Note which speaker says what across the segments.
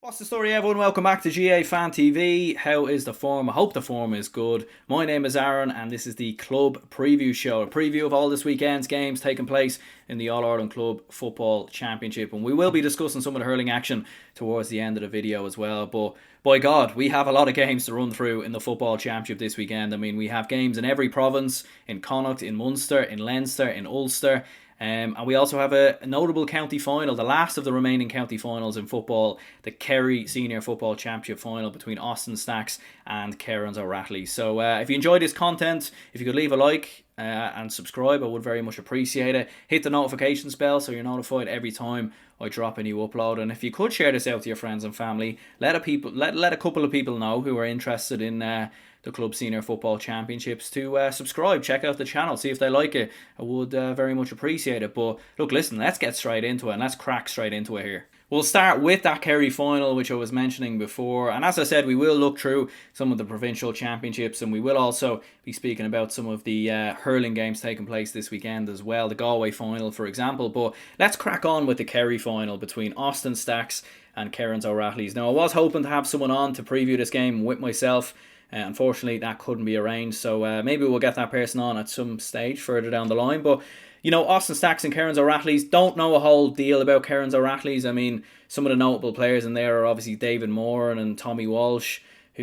Speaker 1: What's the story, everyone? Welcome back to GAA Fan TV. How is the form? I hope the form is good. My name is Aaron, and this is the club preview show. A preview of all this weekend's games taking place in the All-Ireland Club Football Championship. And we will be discussing some of the hurling action towards the end of the video as well. But by God, we have a lot of games to run through in the Football Championship this weekend. I mean, we have games in every province, in Connacht, in Munster, in Leinster, in Ulster. And we also have a notable county final, the last of the remaining county finals in football, the Kerry Senior Football Championship final between Austin Stacks and Kerrins O'Rahillys. So if you enjoyed this content, if you could leave a like and subscribe, I would very much appreciate it. Hit the notifications bell so you're notified every time I drop a new upload. And if you could share this out to your friends and family, let a couple of people know who are interested in the Club Senior Football Championships to subscribe, check out the channel, see if they like it. I would very much appreciate it. But look, listen, let's get straight into it and let's crack straight into it here. We'll start with that Kerry final, which I was mentioning before. And as I said, we will look through some of the provincial championships, and we will also be speaking about some of the hurling games taking place this weekend as well. The Galway final, for example. But let's crack on with the Kerry final between Austin Stacks and Kerrins O'Rahillys. Now, I was hoping to have someone on to preview this game with myself. Unfortunately, that couldn't be arranged, so maybe we'll get that person on at some stage further down the line. But, you know, Austin Stacks and Kerrins O'Rahillys, don't know a whole deal about Kerrins O'Rahillys. I mean, some of the notable players in there are obviously David Moore and Tommy Walsh,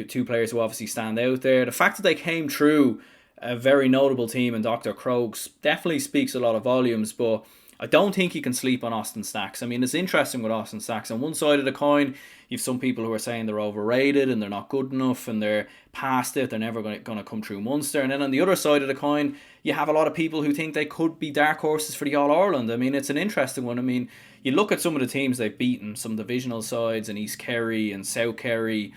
Speaker 1: two players who obviously stand out there. The fact that they came through a very notable team in Dr. Crokes definitely speaks a lot of volumes, but I don't think you can sleep on Austin Stacks. I mean, it's interesting with Austin Stacks. On one side of the coin, you've some people who are saying they're overrated and they're not good enough and they're past it, they're never going to come through Munster. And then on the other side of the coin, you have a lot of people who think they could be dark horses for the All-Ireland. I mean, it's an interesting one. I mean, you look at some of the teams they've beaten, some divisional sides in East Kerry and South Kerry,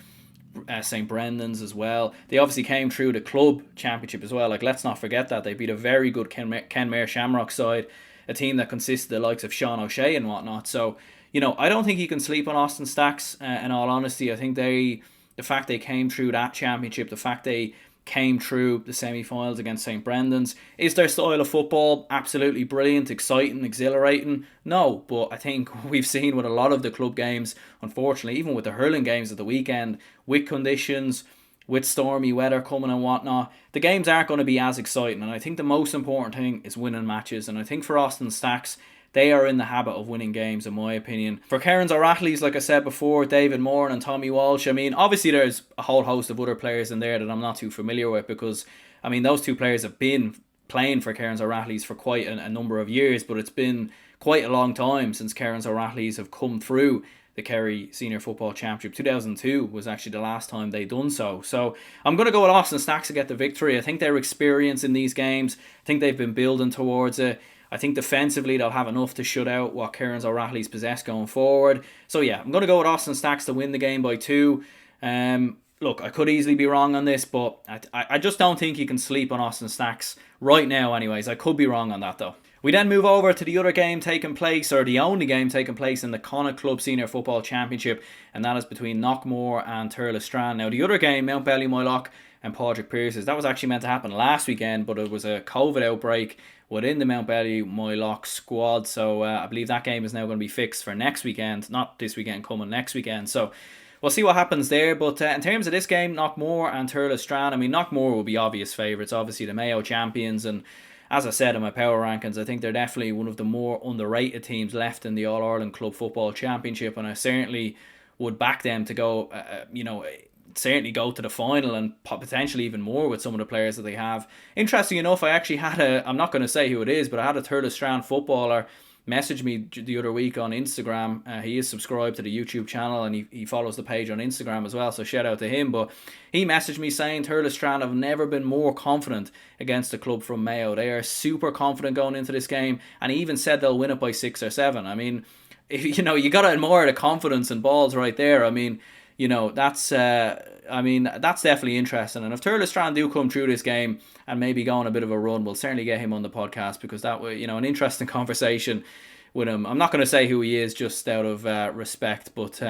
Speaker 1: St. Brendan's as well. They obviously came through the club championship as well. Like, let's not forget that. They beat a very good Kenmare Shamrock side, a team that consisted of the likes of Sean O'Shea and whatnot. So, you know, I don't think you can sleep on Austin Stacks, in all honesty. I think the fact they came through that championship, the fact they came through the semi-finals against St. Brendan's, is their style of football absolutely brilliant, exciting, exhilarating? No, but I think we've seen with a lot of the club games, unfortunately, even with the hurling games at the weekend, with conditions, with stormy weather coming and whatnot, the games aren't going to be as exciting. And I think the most important thing is winning matches. And I think for Austin Stacks, they are in the habit of winning games, in my opinion. For Kerrins O'Rahillys, like I said before, David Moore and Tommy Walsh, I mean, obviously there's a whole host of other players in there that I'm not too familiar with because, I mean, those two players have been playing for Kerrins O'Rahillys for quite a number of years, but it's been quite a long time since Kerrins O'Rahillys have come through the Kerry Senior Football Championship. 2002 was actually the last time they done so. So I'm going to go with Austin Stacks to get the victory. I think their experience in these games, I think they've been building towards it. I think defensively they'll have enough to shut out what Kerrins O'Rahillys possess going forward. So yeah, I'm going to go with Austin Stacks to win the game by 2. Look, I could easily be wrong on this, but I just don't think you can sleep on Austin Stacks right now anyways. I could be wrong on that though. We then move over to the other game taking place, or the only game taking place in the Connacht Club Senior Football Championship, and that is between Knockmore and Tourlestrane. Now, the other game, Mountbelly Moylock and Padraig Pearses, that was actually meant to happen last weekend, but it was a COVID outbreak within the Mountbelly Moylock squad, so I believe that game is now going to be fixed for next weekend, not this weekend coming, next weekend. So we'll see what happens there. But in terms of this game, Knockmore and Tourlestrane, I mean, Knockmore will be obvious favourites, obviously the Mayo champions, and as I said in my power rankings, I think they're definitely one of the more underrated teams left in the All-Ireland Club Football Championship, and I certainly would back them to go, certainly go to the final and potentially even more with some of the players that they have. Interesting enough, I actually had I'm not going to say who it is, but I had a Tourlestrane footballer messaged me the other week on Instagram. He is subscribed to the YouTube channel and he follows the page on Instagram as well, so shout out to him. But he messaged me saying Tourlestrane have never been more confident against a club from Mayo. They are super confident going into this game, and he even said they'll win it by 6 or 7. I mean, you got to admire the confidence and balls right there. I mean, that's definitely interesting. And if Tourlestrane do come through this game and maybe go on a bit of a run, we'll certainly get him on the podcast, because that way, an interesting conversation with him. I'm not going to say who he is just out of respect, but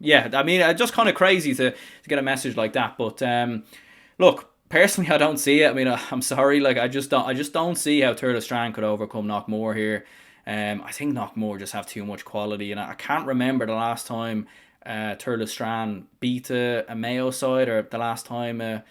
Speaker 1: yeah, I mean, just kind of crazy to get a message like that. But look, personally, I don't see it. I mean, I'm sorry, like I just don't see how Tourlestrane could overcome Knockmore here. I think Knockmore just have too much quality, and I can't remember the last time Tourlestrane beat a Mayo side, or the last time a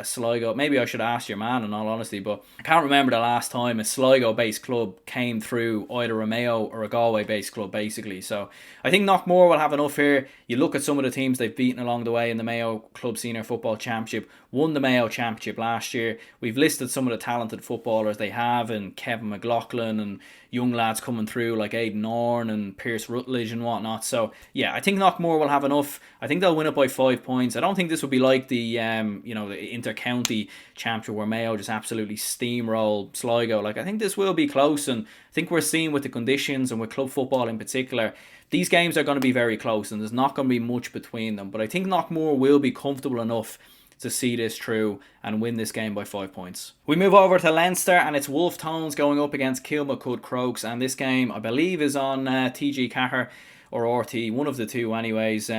Speaker 1: Sligo. Maybe I should ask your man in all honesty, but I can't remember the last time a Sligo-based club came through either a Mayo or a Galway-based club, basically. So I think Knockmore will have enough here. You look at some of the teams they've beaten along the way in the Mayo Club Senior Football Championship, won the Mayo Championship last year. We've listed some of the talented footballers they have, and Kevin McLaughlin, and young lads coming through like Aidan Orne and Pierce Rutledge and whatnot. So yeah, I think Knockmore will have enough. I think they'll win it by 5 points. I don't think this will be like the the inter-county championship where Mayo just absolutely steamroll Sligo. Like, I think this will be close, and I think we're seeing with the conditions and with club football in particular, these games are going to be very close and there's not going to be much between them. But I think Knockmore will be comfortable enough to see this through and win this game by 5 points. We move over to Leinster, and it's Wolfe Tones going up against Kilmacud Crokes, and this game I believe is on TG Cahir or RT, one of the two anyways.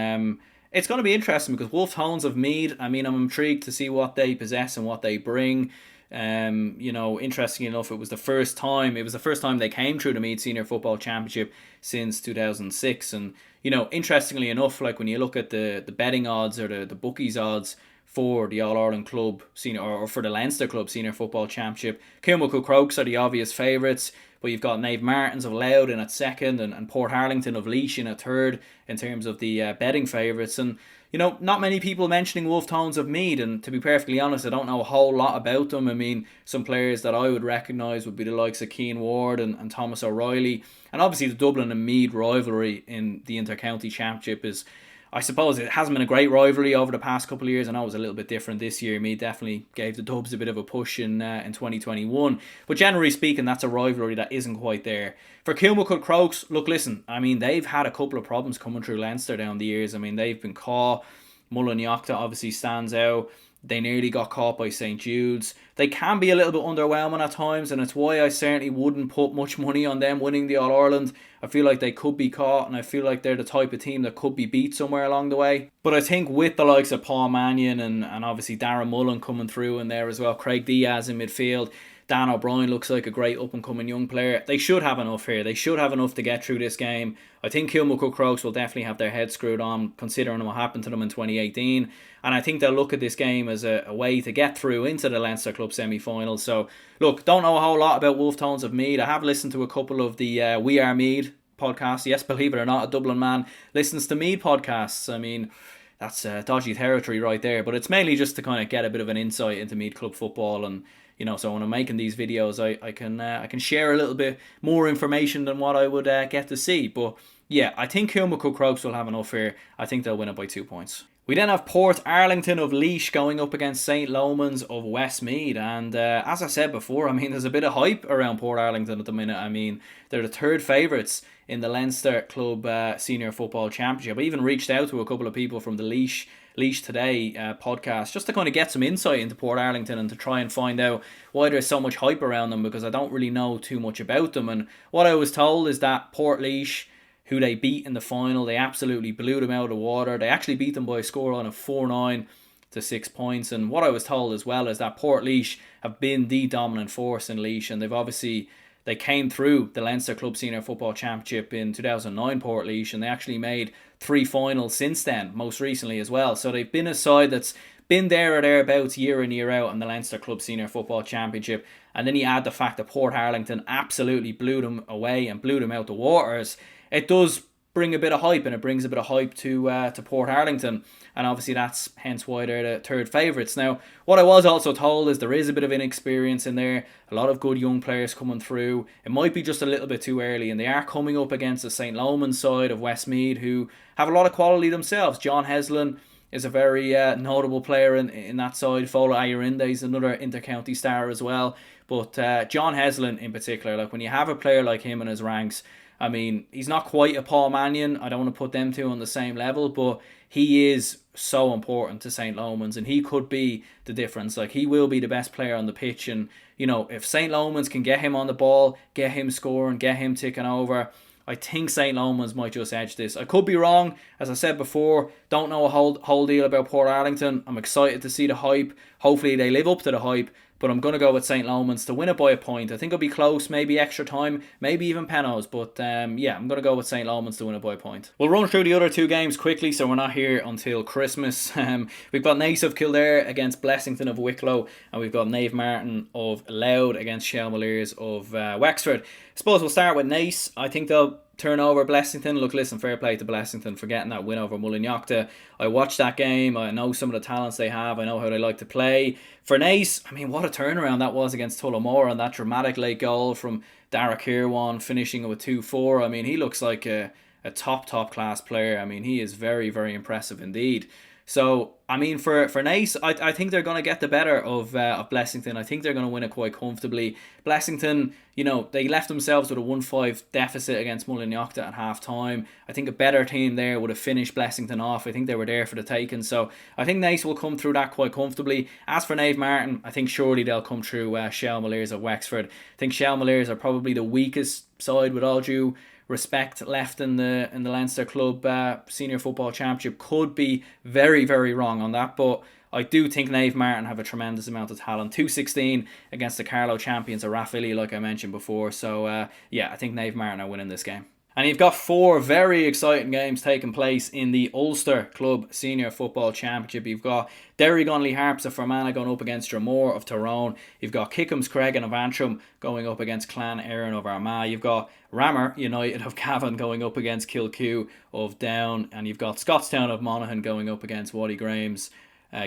Speaker 1: It's going to be interesting because Wolfe Tones of Meath, I mean, I'm intrigued to see what they possess and what they bring. Interestingly enough, it was the first time they came through the Meath Senior Football Championship since 2006. And interestingly enough, like when you look at the betting odds or the bookies odds for the All-Ireland Club Senior, or for the Leinster Club Senior Football Championship, Kilmacud Crokes are the obvious favourites, but you've got Nave Martins of Louth in at second, and Port Harlington of Laois in at third in terms of the betting favourites. And not many people mentioning Wolfe Tones of Meath, and to be perfectly honest, I don't know a whole lot about them. I mean, some players that I would recognise would be the likes of Cian Ward and Thomas O'Reilly, and obviously the Dublin and Meath rivalry in the Inter-County Championship is, I suppose, it hasn't been a great rivalry over the past couple of years. I know it was a little bit different this year. Meath definitely gave the Dubs a bit of a push in 2021. But generally speaking, that's a rivalry that isn't quite there. For Kilmacud Crokes, look, listen, I mean, they've had a couple of problems coming through Leinster down the years. I mean, they've been caught. Mullinachta obviously stands out. They nearly got caught by St. Jude's. They can be a little bit underwhelming at times, and it's why I certainly wouldn't put much money on them winning the All-Ireland. I feel like they could be caught, and I feel like they're the type of team that could be beat somewhere along the way. But I think with the likes of Paul Mannion and obviously Darren Mullen coming through in there as well, Craig Diaz in midfield, Dan O'Brien looks like a great up-and-coming young player. They should have enough here. They should have enough to get through this game. I think Kilmacud Crokes will definitely have their heads screwed on, considering what happened to them in 2018. And I think they'll look at this game as a way to get through into the Leinster Club semi-final. So, look, don't know a whole lot about Wolfe Tones of Meath. I have listened to a couple of the We Are Meath podcasts. Yes, believe it or not, a Dublin man listens to Meath podcasts. I mean, that's dodgy territory right there. But it's mainly just to kind of get a bit of an insight into Meath Club football, and so when I'm making these videos, I can share a little bit more information than what I would get to see. But yeah, I think Kilmacud Crokes will have enough here. I think they'll win it by 2 points. We then have Port Arlington of Laois going up against St. Lomans of Westmeath. And as I said before, I mean, there's a bit of hype around Port Arlington at the minute. I mean, they're the third favourites in the Leinster Club Senior Football Championship. I even reached out to a couple of people from the Laois Today podcast just to kind of get some insight into Port Arlington and to try and find out why there's so much hype around them, because I don't really know too much about them. And what I was told is that Port Laois, who they beat in the final, they absolutely blew them out of the water. They actually beat them by a scoreline of 4-9 to 6 points. And what I was told as well is that Port Laois have been the dominant force in Laois, and they came through the Leinster Club Senior Football Championship in 2009, Port Laois, and they actually made 3 finals since then, most recently as well. So they've been a side that's been there or thereabouts year in, year out in the Leinster Club Senior Football Championship. And then you add the fact that Port Arlington absolutely blew them away and blew them out the waters. It does bring a bit of hype, and it brings a bit of hype to Port Arlington, and obviously that's hence why they're the third favourites. Now, what I was also told is there is a bit of inexperience in there, a lot of good young players coming through. It might be just a little bit too early, and they are coming up against the St. Lomans side of Westmeath, who have a lot of quality themselves. John Heslin is a very notable player in that side. Fola Ayerinde is another inter-county star as well. But John Heslin in particular, like when you have a player like him in his ranks, I mean, he's not quite a Paul Mannion. I don't want to put them two on the same level, but he is so important to St. Lomans, and he could be the difference. Like, he will be the best player on the pitch, and, if St. Lomans can get him on the ball, get him scoring, get him ticking over, I think St. Lomans might just edge this. I could be wrong. As I said before, don't know a whole deal about Port Arlington. I'm excited to see the hype. Hopefully they live up to the hype. but I'm going to go with St. Lomans to win it by a point. I think it'll be close, maybe extra time, maybe even penalties, but yeah, I'm going to go with St. Lomans to win it by a point. We'll run through the other two games quickly, so we're not here until Christmas. We've got Naas of Kildare against Blessington of Wicklow, and we've got Naomh Martin of Louth against Shelmaliers of Wexford. I suppose we'll start with Naas. I think they'll turn over Blessington. Look, listen, fair play to Blessington for getting that win over Mullinachta. I watched that game. I know some of the talents they have. I know how they like to play. For Naas, I mean, what a turnaround that was against Tullamore, and that dramatic late goal from Dara Kirwan finishing it with 2-4. I mean, he looks like a top class player. I mean, he is very, very impressive indeed. So, I mean, for Naas, I think they're going to get the better of Blessington. I think they're going to win it quite comfortably. Blessington, you know, they left themselves with a 1-5 deficit against Mullinachta at half-time. I think a better team there would have finished Blessington off. I think they were there for the taking. So, I think Naas will come through that quite comfortably. As for Naomh Martin, I think surely they'll come through Shelmaliers of Wexford. I think Shelmaliers are probably the weakest side, with all due respect, left in the Leinster Club Senior Football Championship. Could be very, very wrong on that, but I do think Naomh Martin have a tremendous amount of talent. 2-16 against the Carlow champions of Rathvilly, like I mentioned before. So yeah, I think Naomh Martin are winning this game. And you've got 4 very exciting games taking place in the Ulster Club Senior Football Championship. You've got Derry Gonley Harps of Fermanagh going up against Dromore of Tyrone. You've got Kickham's Cregan of Antrim going up against Clan Éireann of Armagh. You've got Ramor United of Cavan going up against Kilmacud of Down. And you've got Scotstown of Monaghan going up against Waddy Graham's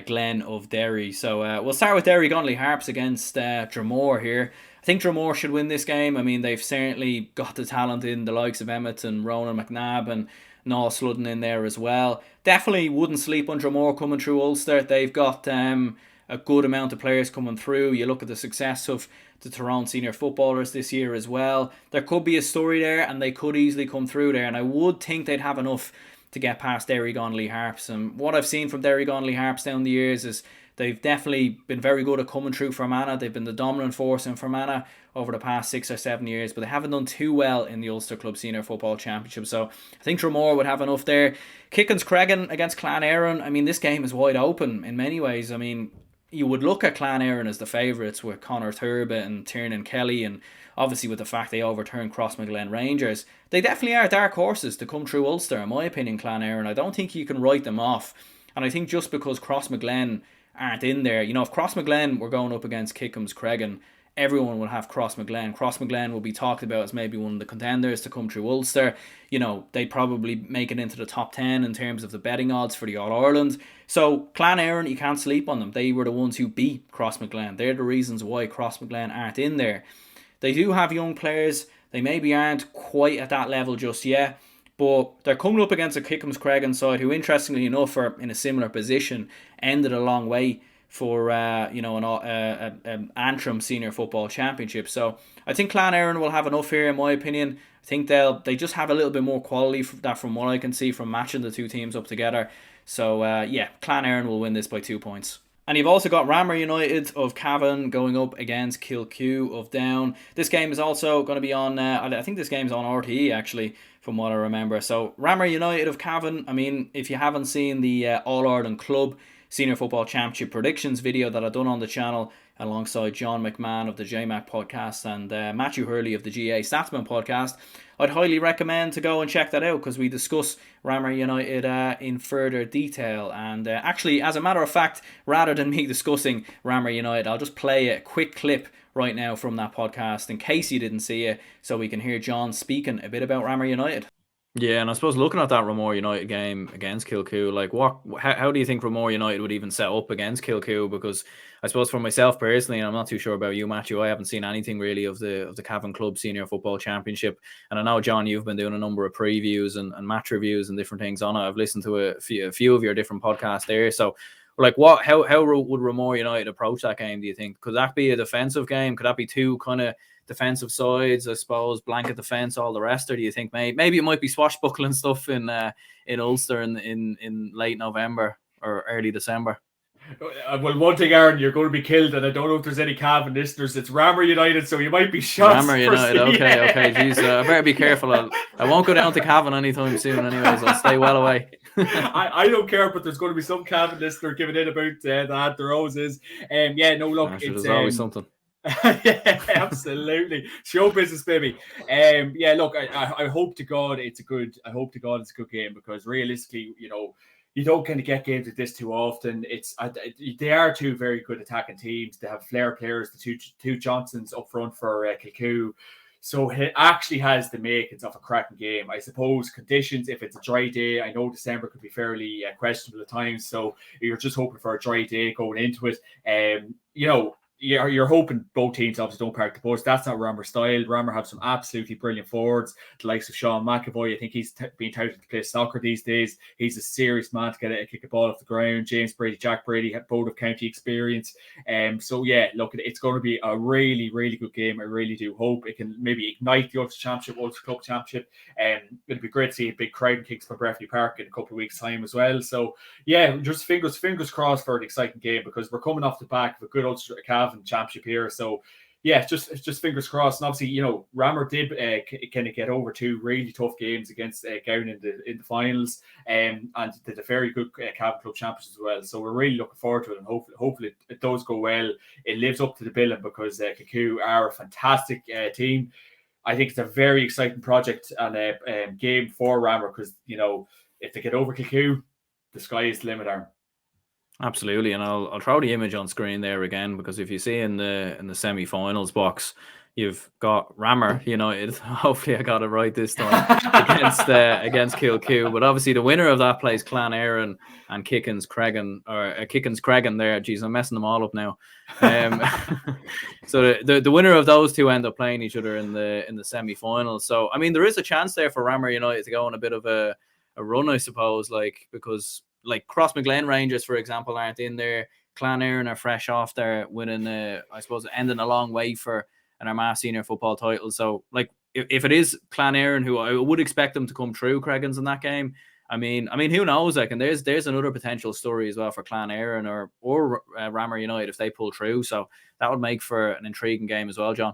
Speaker 1: Glen of Derry. So we'll start with Derry Gonley Harps against Dromore here. I think Dromore should win this game. I mean, they've certainly got the talent in the likes of Emmett and Ronan McNabb and Noel Sludden in there as well. Definitely wouldn't sleep on Dromore coming through Ulster. They've got a good amount of players coming through. You look at the success of the Tyrone senior footballers this year as well. There could be a story there, and they could easily come through there. And I would think they'd have enough to get past Derry Gonley Harps. And what I've seen from Derry Gonley Harps down the years is they've definitely been very good at coming through Fermanagh. They've been the dominant force in Fermanagh over the past 6 or 7 years, but they haven't done too well in the Ulster Club Senior Football Championship. So I think Dromore would have enough there. Kickham's Cregan against Clan Éireann. I mean, this game is wide open in many ways. I mean, you would look at Clan Éireann as the favourites with Conor Turba and Tiernan Kelly, and obviously with the fact they overturned Crossmaglen Rangers. They definitely are dark horses to come through Ulster, in my opinion, Clan Éireann. I don't think you can write them off. And I think just because Crossmaglen aren't in there, you know, if Crossmaglen were going up against Kickham's Cregan, everyone will have Crossmaglen. Crossmaglen will be talked about as maybe one of the contenders to come through Ulster. You know, they'd probably make it into the top 10 in terms of the betting odds for the All-Ireland. So, Clan Éireann, you can't sleep on them. They were the ones who beat Crossmaglen. They're the reasons why Crossmaglen aren't in there. They do have young players. They maybe aren't quite at that level just yet, but they're coming up against a Kickham's Cregan side who, interestingly enough, are in a similar position, ended a long way for an Antrim Senior Football Championship. So I think Clan Éireann will have enough here, in my opinion. I think they just have a little bit more quality from what I can see from matching the two teams up together. So yeah, Clan Éireann will win this by 2 points. And you've also got Ramor United of Cavan going up against Kilmacud of Down. This game is also going to be on, I think this game's on RTE actually, from what I remember. So Ramor United of Cavan, I mean, if you haven't seen the All-Ireland Club Senior Football Championship predictions video that I've done on the channel alongside John McMahon of the JMac podcast and Matthew Hurley of the GAA Statsman podcast, I'd highly recommend to go and check that out because we discuss Ramor United in further detail. And actually, as a matter of fact, rather than me discussing Ramor United, I'll just play a quick clip right now from that podcast in case you didn't see it, so we can hear John speaking a bit about Ramor United. Yeah, and I suppose looking at that Ramor United game against Kilmacud, like how do you think Ramor United would even set up against Kilmacud? Because I suppose for myself personally, and I'm not too sure about you, Matthew, I haven't seen anything really of the Cavan Club Senior Football Championship. And I know, John, you've been doing a number of previews and match reviews and different things on it. I've listened to a few of your different podcasts there. So like how would Ramor United approach that game, do you think? Could that be a defensive game? Could that be two kind of defensive sides, I suppose, blanket defense, all the rest? Or do you think maybe it might be swashbuckling stuff in Ulster in late November or early December?
Speaker 2: Well, one thing, Aaron, you're going to be killed, and I don't know if there's any Cavan listeners. It's Ramor United, so you might be shot.
Speaker 1: Ramor United, okay. Jeez, I better be careful. I won't go down to Cavan anytime soon anyways. I'll stay well away.
Speaker 2: I don't care, but there's going to be some Cavan listener giving in about that. There always is.
Speaker 1: There's always something.
Speaker 2: Yeah, absolutely. Show business, baby. Look, I hope to God it's a good game, because realistically, you don't kind of get games like this too often. They are two very good attacking teams. They have flair players, the two Johnsons up front for Kilcoo. So it actually has the makings of a cracking game. I suppose conditions, if it's a dry day, I know December could be fairly questionable at times. So you're just hoping for a dry day going into it. You're hoping both teams obviously don't park the bus. That's not Ramor style. Ramor have some absolutely brilliant forwards, the likes of Sean McAvoy. I think he's being touted to play soccer these days. He's a serious man to kick a ball off the ground. James Brady, Jack Brady have both of county experience. Look, it's going to be a really, really good game. I really do hope it can maybe ignite the Ulster Club Championship. It'll be great to see a big crowd in Kingspan Breffney Park in a couple of weeks' time as well. So yeah, just fingers crossed for an exciting game, because we're coming off the back of a good Ulster Cavan Championship here. So yeah, just fingers crossed. And obviously, Ramor did kind of get over two really tough games against Gowan in the finals, and did a very good Cavan Club Championship as well. So we're really looking forward to it, and hopefully it does go well. It lives up to the billing, because Kilcoo are a fantastic team. I think it's a very exciting project and a game for Ramor, because if they get over Kilcoo, the sky is the limit, Aaron.
Speaker 1: Absolutely, and I'll throw the image on screen there again, because if you see in the semi-finals box, you've got Ramor United. Hopefully, I got it right this time against Kilcoo. But obviously, the winner of that plays Clan Éireann and Kickens Cregan there. Jeez, I'm messing them all up now. So the winner of those two end up playing each other in the semi-finals. So I mean, there is a chance there for Ramor United to go on a bit of a run, I suppose, because Crossmaglen Rangers, for example, aren't in there. Clan Éireann are fresh off there, winning, I suppose, ending a long way for an Armagh senior football title. So, if it is Clan Éireann, who I would expect them to come through Creggans in that game, I mean, who knows? And there's another potential story as well for Clan Éireann or Ramor United if they pull through. So that would make for an intriguing game as well, John.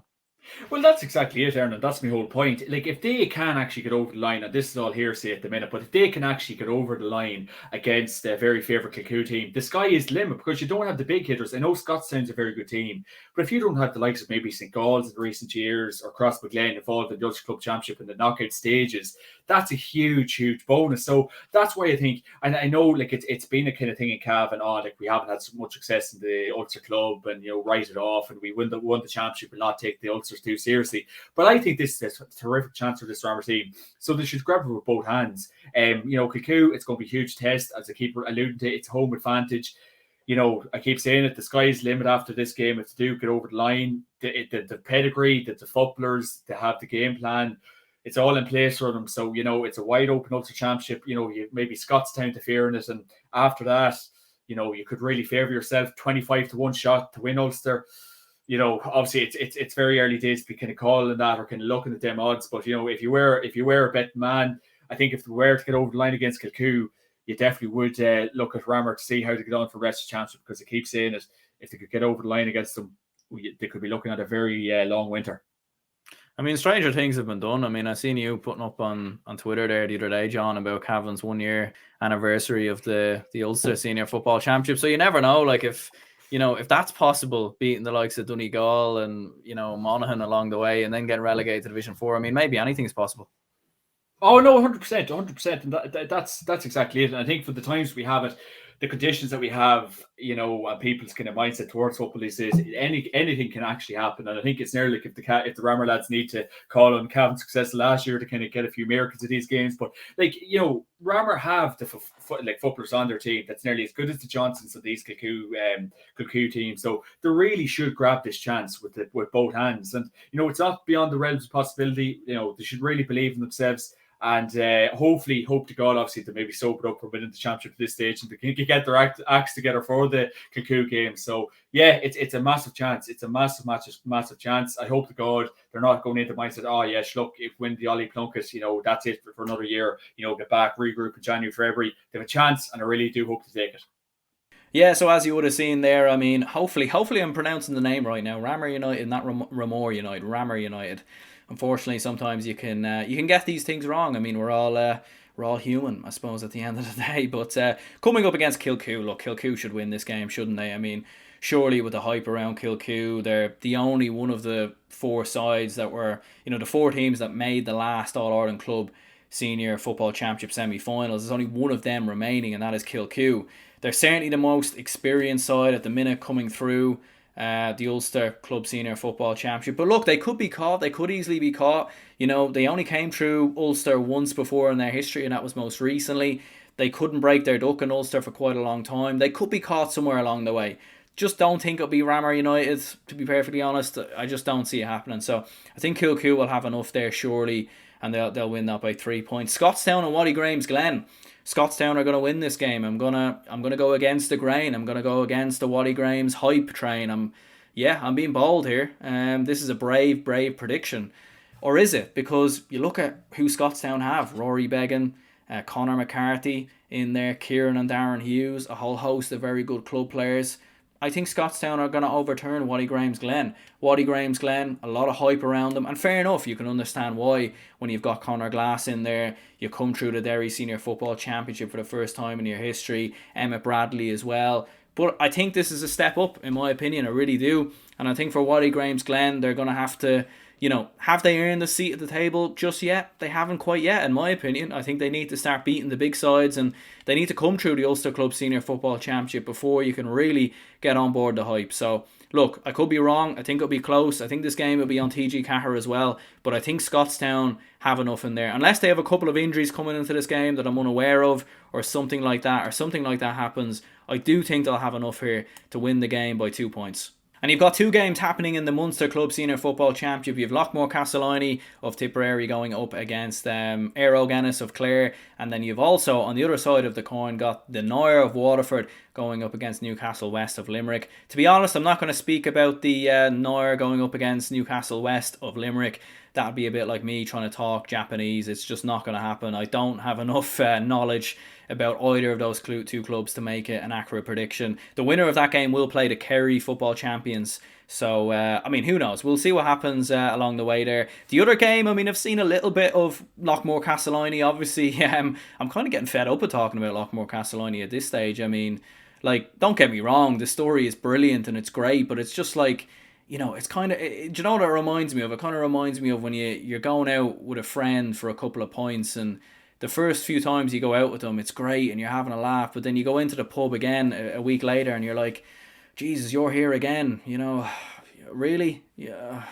Speaker 2: Well, that's exactly it, Aaron. That's my whole point. If they can actually get over the line, and this is all hearsay at the minute, but if they can actually get over the line against a very favourite Kilcoo team, the sky is the limit, because you don't have the big hitters. I know Scotstown's a very good team, but if you don't have the likes of maybe St. Gall's in recent years, or Crossmaglen involved in the Ulster Club Championship in the knockout stages, that's a huge, huge bonus. So that's why I think, and I know it's been a kind of thing in Cavan we haven't had so much success in the Ulster Club, and write it off, and we won the championship and not take the Ulsters too seriously. But I think this is a terrific chance for this Ramor team, so they should grab it with both hands. Kilcoo, it's going to be a huge test, as I keep alluding to. It's home advantage. I keep saying it, the sky's the limit after this game. If they do get over the line, the pedigree, the footballers, they have the game plan. It's all in place for them. So, it's a wide open Ulster Championship. You maybe Scotstown to fear in it. And after that, you could really favour yourself 25-1 shot to win Ulster. Obviously it's very early days to be kind of calling that or kind of looking at them odds. But, if you were a betting man, I think if they were to get over the line against Kilcoo, you definitely would look at Ramor to see how to get on for the rest of the championship, because they keep saying it. If they could get over the line against them, they could be looking at a very long winter.
Speaker 1: I mean, stranger things have been done. I mean, I seen you putting up on Twitter there the other day, John, about Cavan's 1 year anniversary of the Ulster Senior Football Championship. So you never know, if that's possible, beating the likes of Donegal and Monaghan along the way, and then getting relegated to Division 4. I mean, maybe anything's possible.
Speaker 2: Oh no, 100%, and that's exactly it. And I think for the times we have it, the conditions that we have, people's kind of mindset towards football these days, anything can actually happen. And I think it's nearly if the Ramor lads need to call on Cavan's success last year to kind of get a few miracles of these games. But Ramor have the footballers on their team that's nearly as good as the Johnsons of these Kilcoo teams. So they really should grab this chance with both hands. And it's not beyond the realms of possibility. They should really believe in themselves. And hopefully, hope to God, obviously, to maybe sober up for winning the championship at this stage, and to get their acts together for the Kilcoo game. So yeah, it's a massive chance. It's a massive chance. I hope to God they're not going into the mindset, oh yes, look, if we win the Ollie Plunkett, that's it for another year. Get back, regroup in January, February. They have a chance, and I really do hope to take it.
Speaker 1: Yeah, so as you would have seen there, I mean, hopefully I'm pronouncing the name right now. Ramor United, not Ramor United. Ramor United. Unfortunately, sometimes you can get these things wrong. I mean, we're all human, I suppose, at the end of the day. But coming up against Kilcoo, look, Kilcoo should win this game, shouldn't they? I mean, surely with the hype around Kilcoo, they're the only one of the four sides that were, the four teams that made the last All Ireland Club Senior Football Championship semi-finals. There's only one of them remaining, and that is Kilcoo. They're certainly the most experienced side at the minute coming through the Ulster Club Senior Football Championship. But look, they could be caught. They could easily be caught. They only came through Ulster once before in their history, and that was most recently. They couldn't break their duck in Ulster for quite a long time. They could be caught somewhere along the way. Just don't think it'll be Ramor United, to be perfectly honest. I just don't see it happening. So I think Kilcoo will have enough there, surely, and they'll win that by 3 points. Scotstown and Waddy Graham's Glen. Scotstown are going to win this game. I'm gonna go against the grain. I'm gonna go against the Waddy Graham's hype train. I'm being bold here. This is a brave prediction, or is it? Because you look at who Scotstown have: Rory Beggan, Conor McCarthy in there, Kieran and Darren Hughes, a whole host of very good club players. I think Scotstown are going to overturn Waddy Graham's Glen. Waddy Graham's Glen, a lot of hype around them, and fair enough, you can understand why when you've got Conor Glass in there, you come through the Derry Senior Football Championship for the first time in your history, Emmett Bradley as well. But I think this is a step up, in my opinion, I really do. And I think for Waddy Graham's Glen, they're going to have to, have they earned the seat at the table just yet? They haven't quite yet, in my opinion. I think they need to start beating the big sides, and they need to come through the Ulster Club Senior Football Championship before you can really get on board the hype. So, look, I could be wrong. I think it'll be close. I think this game will be on TG Cahir as well. But I think Scotstown have enough in there. Unless they have a couple of injuries coming into this game that I'm unaware of, or something like that happens, I do think they'll have enough here to win the game by 2 points. And you've got two games happening in the Munster Club Senior Football Championship. You have Knockmore Castleiney of Tipperary going up against Éire O'Gennis of Clare. And then you've also, on the other side of the coin, got the Noir of Waterford going up against Newcastle West of Limerick. To be honest, I'm not going to speak about the Noir going up against Newcastle West of Limerick. That'd be a bit like me trying to talk Japanese. It's just not going to happen. I don't have enough knowledge about either of those two clubs to make it an accurate prediction. The winner of that game will play the Kerry football champions. So, who knows? We'll see what happens along the way there. The other game, I've seen a little bit of Knockmore Castleiney. Obviously, I'm kind of getting fed up with talking about Knockmore Castleiney at this stage. Don't get me wrong, the story is brilliant and it's great, but it's just like, it's kind of, do you know what it reminds me of? It kind of reminds me of when you're going out with a friend for a couple of pints, and the first few times you go out with them, it's great and you're having a laugh, but then you go into the pub again a week later and you're like, Jesus, you're here again, really? Yeah.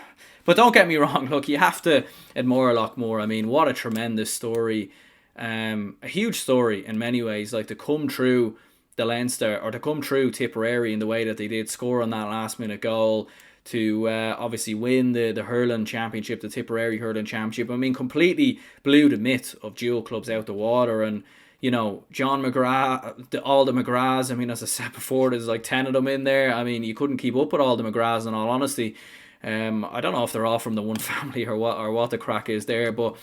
Speaker 1: But don't get me wrong, look, you have to admire Knockmore. What a tremendous story. A huge story in many ways, like to come through the Leinster, or to come through Tipperary in the way that they did, score on that last minute goal, to obviously win the hurling championship, the Tipperary hurling championship. Completely blew the myth of dual clubs out the water. And John McGrath, all the McGraths, as I said before, there's like 10 of them in there. You couldn't keep up with all the McGraths, in all honesty. I don't know if they're all from the one family or what the crack is there, but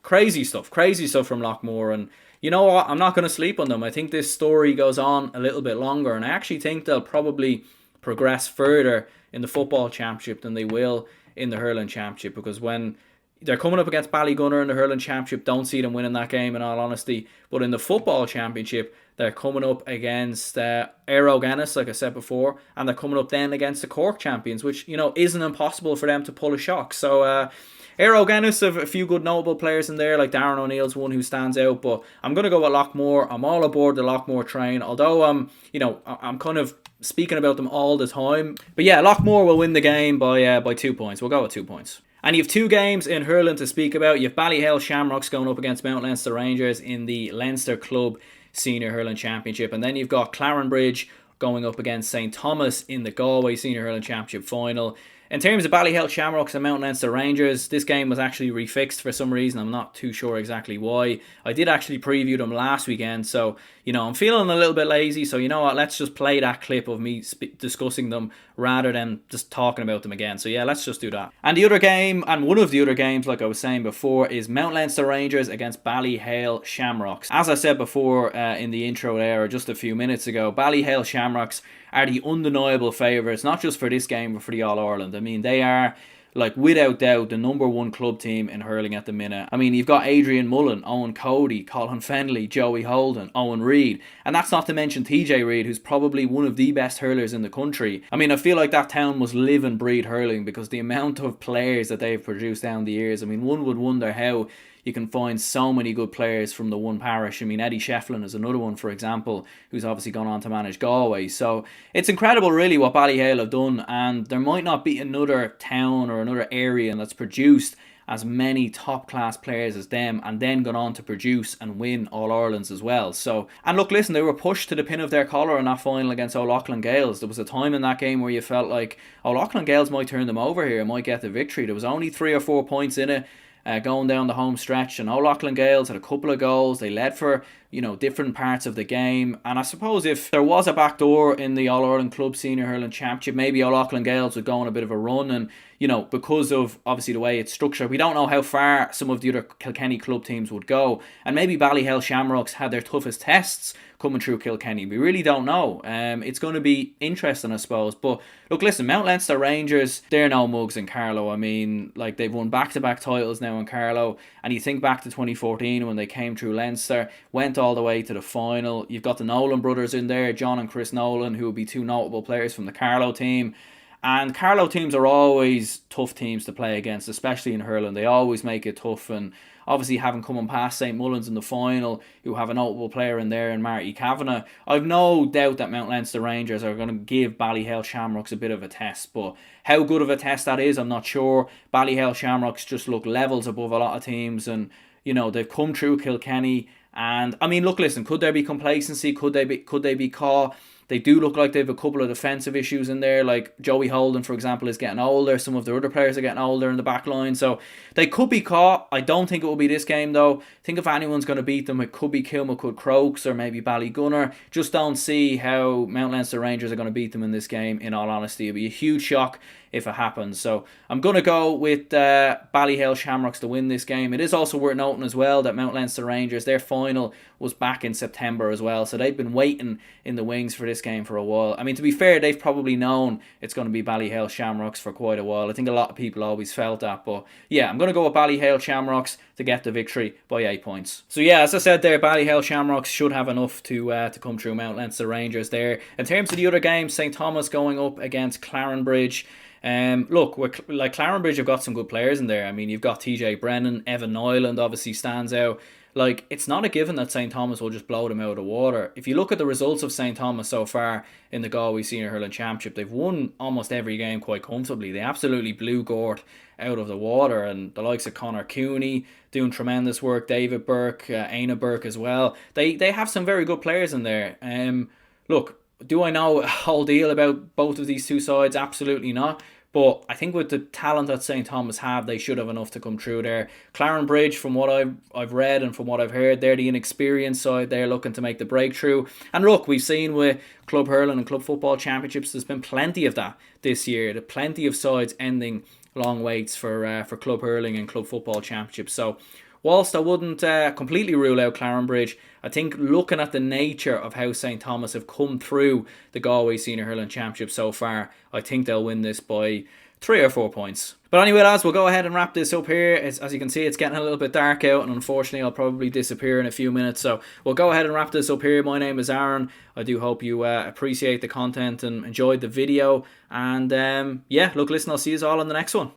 Speaker 1: crazy stuff from Knockmore. And you know what, I'm not going to sleep on them. I think this story goes on a little bit longer, and I actually think they'll probably progress further in the football championship than they will in the hurling championship, because when they're coming up against Ballygunner in the hurling championship, don't see them winning that game, in all honesty. But in the football championship, they're coming up against Éire O'Gennis, like I said before, and they're coming up then against the Cork champions, which isn't impossible for them to pull a shock. So Éire O'Gennis have a few good notable players in there, like Darren O'Neill's one who stands out, but I'm going to go with Knockmore. I'm all aboard the Knockmore train, although I'm kind of speaking about them all the time. But yeah, Knockmore will win the game by 2 points. We'll go with 2 points. And you have two games in hurling to speak about. You have Ballyhale Shamrocks going up against Mount Leinster Rangers in the Leinster Club Senior Hurling Championship. And then you've got Clarenbridge going up against St Thomas in the Galway Senior Hurling Championship final. In terms of Ballyhale Shamrocks and Mount Leinster Rangers, this game was actually refixed for some reason. I'm not too sure exactly why. I did actually preview them last weekend, so, I'm feeling a little bit lazy. So, you know what, let's just play that clip of me discussing them rather than just talking about them again. So, yeah, let's just do that. And the other game, and one of the other games, like I was saying before, is Mount Leinster Rangers against Ballyhale Shamrocks. As I said before in the intro there, just a few minutes ago, Ballyhale Shamrocks are the undeniable favourites, not just for this game, but for the All-Ireland. I mean, they are, like, without doubt, the number one club team in hurling at the minute. I mean, you've got Adrian Mullen, Owen Cody, Colin Fennelly, Joey Holden, Owen Reid, and that's not to mention TJ Reid, who's probably one of the best hurlers in the country. I mean, I feel like that town must live and breathe hurling because the amount of players that they've produced down the years. I mean, one would wonder how you can find so many good players from the one parish. I mean, Eddie Shefflin is another one, for example, who's obviously gone on to manage Galway. So it's incredible, really, what Ballyhale have done, and there might not be another town or another area that's produced as many top-class players as them and then gone on to produce and win All-Irelands as well. So, and look, listen, they were pushed to the pin of their collar in that final against O'Loughlin Gaels. There was a time in that game where you felt like O'Loughlin Gaels might turn them over here, might get the victory. There was only 3 or 4 points in it. Going down the home stretch, and O'Loughlin Gaels had a couple of goals. They led for different parts of the game, and I suppose if there was a backdoor in the All-Ireland Club Senior Hurling Championship, maybe O'Loughlin Gaels would go on a bit of a run, and because of obviously the way it's structured, we don't know how far some of the other Kilkenny club teams would go, and maybe Ballyhale Shamrocks had their toughest tests coming through Kilkenny. We really don't know. It's going to be interesting, I suppose. But look, listen, Mount Leinster Rangers, they're no mugs in Carlow. I mean, like, they've won back-to-back titles now in Carlow, and you think back to 2014 when they came through Leinster, went all the way to the final. You've got the Nolan brothers in there, John and Chris Nolan, who will be 2 notable players from the Carlow team. And Carlow teams are always tough teams to play against, especially in hurling. They always make it tough, and obviously having come past St Mullins in the final, who have a notable player in there, and Marty Kavanagh, I've no doubt that Mount Leinster Rangers are going to give Ballyhale Shamrocks a bit of a test. But how good of a test that is, I'm not sure. Ballyhale Shamrocks just look levels above a lot of teams, and they've come through Kilkenny. And I mean, look, listen, could there be complacency? Could they be caught? They do look like they have a couple of defensive issues in there, like Joey Holden, for example, is getting older. Some of their other players are getting older in the back line, so they could be caught. I don't think it will be this game, though. I think if anyone's going to beat them, it could be Kilmacud Crokes or maybe Ballygunner. Just don't see how Mount Leinster Rangers are going to beat them in this game, in all honesty. It'll be a huge shock if it happens. So I'm going to go with Ballyhale Shamrocks to win this game. It is also worth noting as well that Mount Leinster Rangers, their final was back in September as well, so they've been waiting in the wings for this game for a while. I mean, to be fair, they've probably known it's going to be Ballyhale Shamrocks for quite a while. I think a lot of people always felt that, but yeah, I'm going to go with Ballyhale Shamrocks to get the victory by 8 points. So yeah, as I said there, Ballyhale Shamrocks should have enough to come through Mount Leinster Rangers there. In terms of the other games, St Thomas going up against Clarenbridge. Look, like Clarenbridge have got some good players in there. I mean, you've got TJ Brennan, Evan Nyland obviously stands out. Like, it's not a given that St Thomas will just blow them out of the water. If you look at the results of St Thomas so far in the Galway Senior Hurling Championship, they've won almost every game quite comfortably. They absolutely blew Gort out of the water, and the likes of Connor Cooney doing tremendous work, David Burke, Aina Burke as well. They have some very good players in there. Look, do I know a whole deal about both of these two sides? Absolutely not. But I think with the talent that St Thomas have, they should have enough to come through there. Clarenbridge, from what I've read and from what I've heard, they're the inexperienced side. They're looking to make the breakthrough. And look, we've seen with Club Hurling and Club Football Championships, there's been plenty of that this year. Plenty of sides ending long waits for Club Hurling and Club Football Championships. So whilst I wouldn't completely rule out Clarenbridge, I think looking at the nature of how St Thomas have come through the Galway Senior Hurling Championship so far, I think they'll win this by 3 or 4 points. But anyway, lads, we'll go ahead and wrap this up here. As you can see, it's getting a little bit dark out, and unfortunately I'll probably disappear in a few minutes. So we'll go ahead and wrap this up here. My name is Aaron. I do hope you appreciate the content and enjoyed the video. And yeah, look, listen, I'll see you all in the next one.